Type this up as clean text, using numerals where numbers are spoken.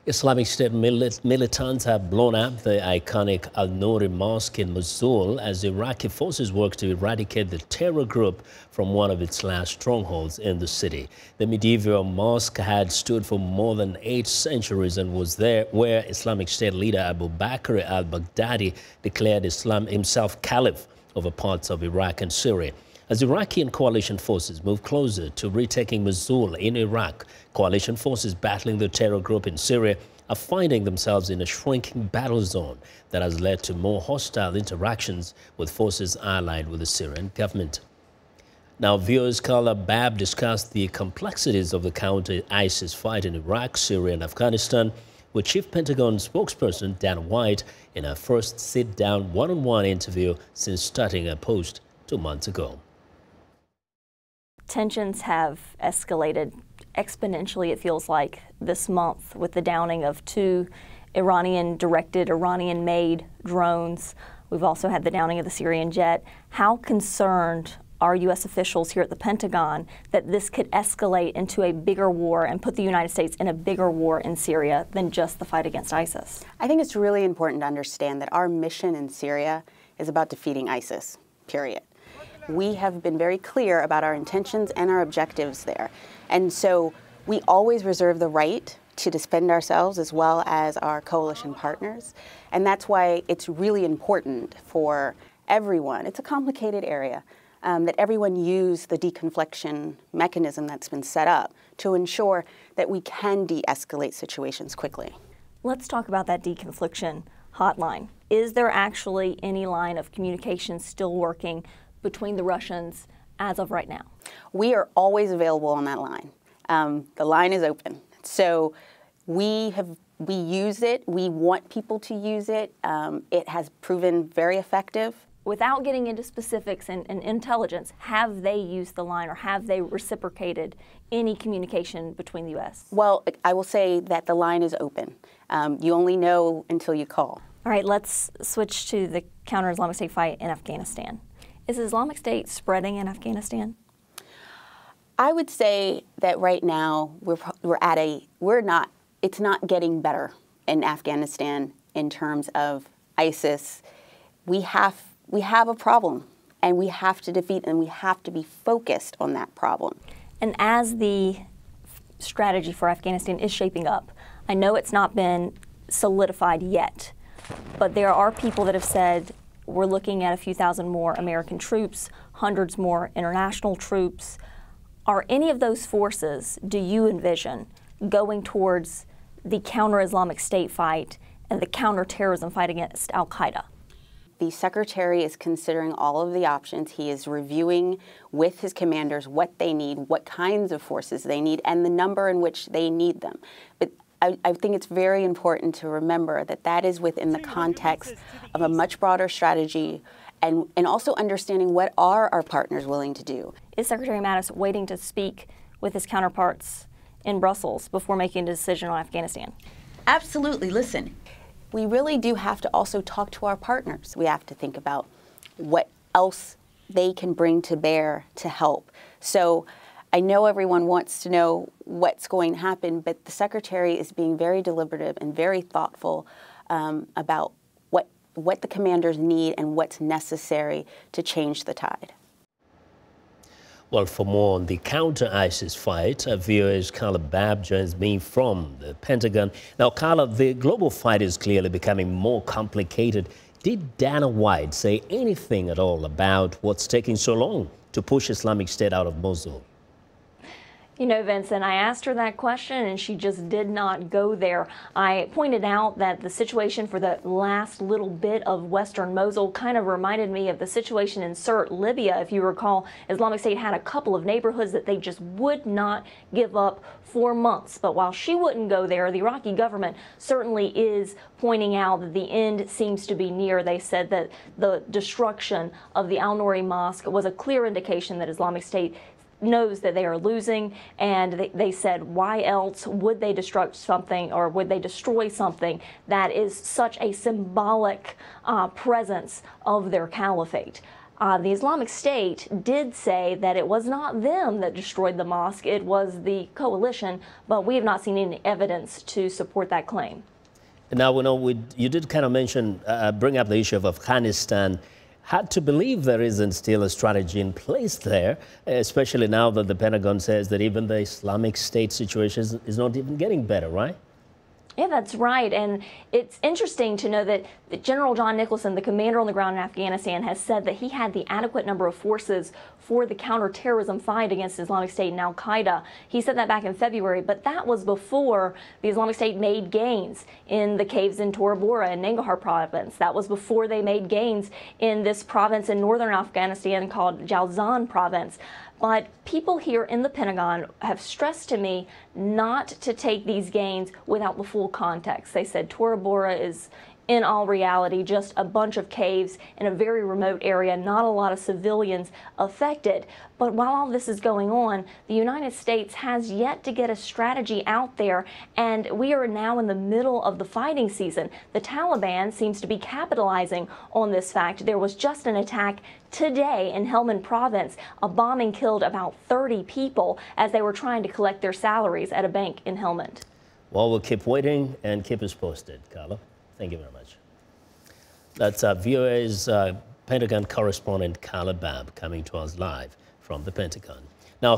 Islamic State militants have blown up the iconic al-Nuri Mosque in Mosul as Iraqi forces work to eradicate the terror group from one of its last strongholds in the city. The medieval mosque had stood for more than 8 centuries and was there where Islamic State leader Abu Bakr al-Baghdadi declared himself caliph over parts of Iraq and Syria. As Iraqi and coalition forces move closer to retaking Mosul in Iraq, coalition forces battling the terror group in Syria are finding themselves in a shrinking battle zone that has led to more hostile interactions with forces allied with the Syrian government. Now, viewers, Carla, Babb discussed the complexities of the counter-ISIS fight in Iraq, Syria and Afghanistan with Chief Pentagon spokesperson Dana White in her first sit-down one-on-one interview since starting her post 2 months ago. Tensions have escalated exponentially, it feels like, this month with the downing of 2 Iranian-directed, Iranian-made drones. We've also had the downing of the Syrian jet. How concerned are U.S. officials here at the Pentagon that this could escalate into a bigger war and put the United States in a bigger war in Syria than just the fight against ISIS? I think it's really important to understand that our mission in Syria is about defeating ISIS, period. We have been very clear about our intentions and our objectives there. And so we always reserve the right to defend ourselves as well as our coalition partners. And that's why it's really important for everyone, it's a complicated area, that everyone use the deconfliction mechanism that's been set up to ensure that we can de-escalate situations quickly. Let's talk about that deconfliction hotline. Is there actually any line of communication still working between the Russians as of right now? We are always available on that line. The line is open. So we use it. We want people to use it. It has proven very effective. Without getting into specifics and intelligence, have they used the line or have they reciprocated any communication between the U.S.? Well, I will say that the line is open. You only know until you call. All right, let's switch to the counter-Islamic State fight in Afghanistan. Is Islamic State spreading in Afghanistan? I would say that right now it's not getting better in Afghanistan in terms of ISIS. We have a problem and we have to defeat and we have to be focused on that problem. And as the strategy for Afghanistan is shaping up, I know it's not been solidified yet, but there are people that have said we're looking at a few thousand more American troops, hundreds more international troops. Are any of those forces, do you envision, going towards the counter-Islamic State fight and the counter-terrorism fight against al-Qaeda? The Secretary is considering all of the options. He is reviewing with his commanders what they need, what kinds of forces they need, and the number in which they need them. But I think it's very important to remember that that is within the context of a much broader strategy and also understanding what are our partners willing to do. Is Secretary Mattis waiting to speak with his counterparts in Brussels before making a decision on Afghanistan? Absolutely. Listen, we really do have to also talk to our partners. We have to think about what else they can bring to bear to help. So I know everyone wants to know what's going to happen, but the Secretary is being very deliberative and very thoughtful about what the commanders need and what's necessary to change the tide. Well, for more on the counter-ISIS fight, viewers Carla Babb joins me from the Pentagon. Now, Carla, the global fight is clearly becoming more complicated. Did Dana White say anything at all about what's taking so long to push Islamic State out of Mosul? You know, Vincent, I asked her that question and she just did not go there. I pointed out that the situation for the last little bit of western Mosul kind of reminded me of the situation in Sirte, Libya. If you recall, Islamic State had a couple of neighborhoods that they just would not give up for months. But while she wouldn't go there, the Iraqi government certainly is pointing out that the end seems to be near. They said that the destruction of the al-Nuri Mosque was a clear indication that Islamic State knows that they are losing, and they said, why else would they destruct something or would they destroy something that is such a symbolic presence of their caliphate? The Islamic State did say that it was not them that destroyed the mosque, it was the coalition, but we have not seen any evidence to support that claim. Now, we know you did kind of mention, bring up the issue of Afghanistan. Hard to believe there isn't still a strategy in place there, especially now that the Pentagon says that even the Islamic State situation is not even getting better, right? Yeah, that's right. And it's interesting to know that General John Nicholson, the commander on the ground in Afghanistan, has said that he had the adequate number of forces for the counterterrorism fight against Islamic State and al-Qaeda. He said that back in February, but that was before the Islamic State made gains in the caves in Tora Bora and Nangarhar province. That was before they made gains in this province in northern Afghanistan called Jawzan province. But people here in the Pentagon have stressed to me not to take these gains without the full context. They said Tora Bora is in all reality just a bunch of caves in a very remote area, not a lot of civilians affected. But while all this is going on, the United States has yet to get a strategy out there, and we are now in the middle of the fighting season. The Taliban seems to be capitalizing on this fact. There was just an attack today in Helmand province. A bombing killed about 30 people as they were trying to collect their salaries at a bank in Helmand. Well, we'll keep waiting and keep us posted, Carla. Thank you very much. That's VOA's Pentagon correspondent Carla Babb coming to us live from the Pentagon. Now,